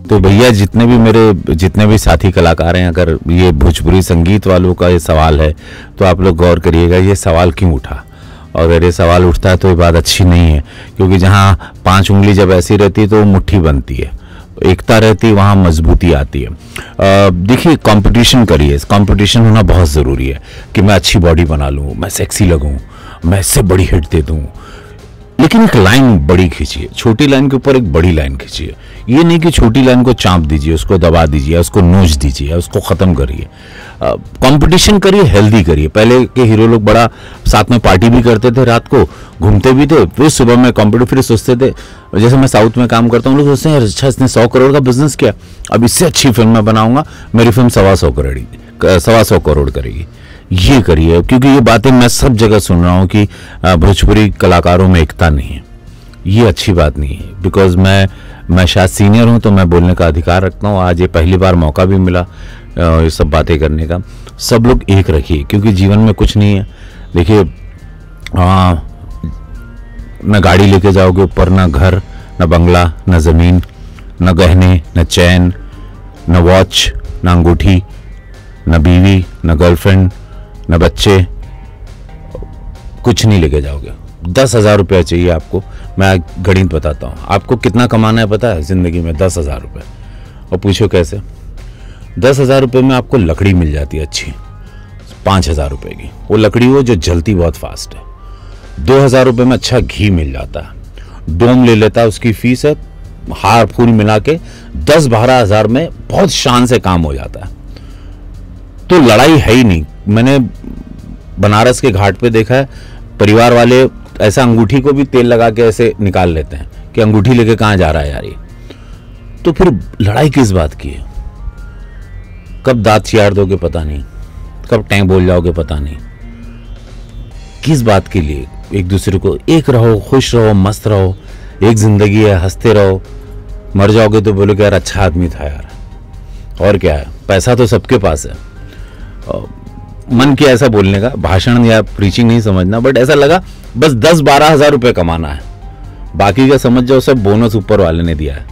तो भैया जितने भी साथी कलाकार हैं, अगर ये भोजपुरी संगीत वालों का ये सवाल है तो आप लोग गौर करिएगा ये सवाल क्यों उठा। और अगर ये सवाल उठता है तो ये बात अच्छी नहीं है, क्योंकि जहाँ 5 उंगली जब ऐसी रहती है तो वो मुट्ठी बनती है, एकता रहती है, वहाँ मजबूती आती है। देखिए, कंपटीशन करिए, कंपटीशन होना बहुत ज़रूरी है कि मैं अच्छी बॉडी बना लूँ, मैं सेक्सी लगूँ, मैं इससे बड़ी हिट दे दूँ, लेकिन एक लाइन बड़ी खींचिए, छोटी लाइन के ऊपर एक बड़ी लाइन खींचिए। ये नहीं कि छोटी लाइन को चाँप दीजिए, उसको दबा दीजिए, उसको नोच दीजिए, उसको ख़त्म करिए। कंपटीशन करिए, हेल्दी करिए। पहले के हीरो लोग बड़ा साथ में पार्टी भी करते थे, रात को घूमते भी थे, फिर सुबह में कंप्यूटर फिर सोचते थे, जैसे मैं साउथ में काम करता हूँ, लोग सोचते हैं अच्छा इसने 100 करोड़ का बिजनेस किया, अब इससे अच्छी फिल्म मैं बनाऊंगा, मेरी फिल्म 125 करोड़ करेगी। ये करिए, क्योंकि ये बातें मैं सब जगह सुन रहा हूँ कि भोजपुरी कलाकारों में एकता नहीं है। ये अच्छी बात नहीं है, बिकॉज मैं शायद सीनियर हूँ तो मैं बोलने का अधिकार रखता हूँ। आज ये पहली बार मौका भी मिला ये सब बातें करने का। सब लोग एक रखिए, क्योंकि जीवन में कुछ नहीं है। देखिए, न गाड़ी लेके जाओगे ऊपर, न घर, न बंगला, न ज़मीन, न गहने, न चैन, न वॉच, न अंगूठी, न बीवी, न गर्लफ्रेंड, न बच्चे, कुछ नहीं लेके जाओगे। 10,000 रुपया चाहिए आपको। मैं गणित बताता हूँ आपको कितना कमाना है, पता है ज़िंदगी में? 10,000 रुपये। और पूछो कैसे? 10,000 रुपये में आपको लकड़ी मिल जाती है अच्छी, 5,000 रुपये की। वो लकड़ी हो जो जलती बहुत फास्ट है। 2,000 रुपये में अच्छा घी मिल जाता है। डोम ले लेता है, उसकी फीस है, हार फूल मिला के 10-12 हज़ार में बहुत शान से काम हो जाता है। तो लड़ाई है ही नहीं। मैंने बनारस के घाट पे देखा है, परिवार वाले ऐसा अंगूठी को भी तेल लगा के ऐसे निकाल लेते हैं कि अंगूठी लेके कहाँ जा रहा है यार ये। तो फिर लड़ाई किस बात की है? कब दांत चियार दोगे पता नहीं, कब टैंक बोल जाओगे पता नहीं। किस बात के लिए? एक दूसरे को एक रहो, खुश रहो, मस्त रहो। एक जिंदगी है, हंसते रहो। मर जाओगे तो बोलोगे यार अच्छा आदमी था यार। और क्या है, पैसा तो सबके पास है। मन किया ऐसा बोलने का, भाषण या प्रीचिंग नहीं समझना, बट ऐसा लगा बस 10-12 हज़ार रुपये कमाना है, बाकी का समझ जाओ सब बोनस ऊपर वाले ने दिया है।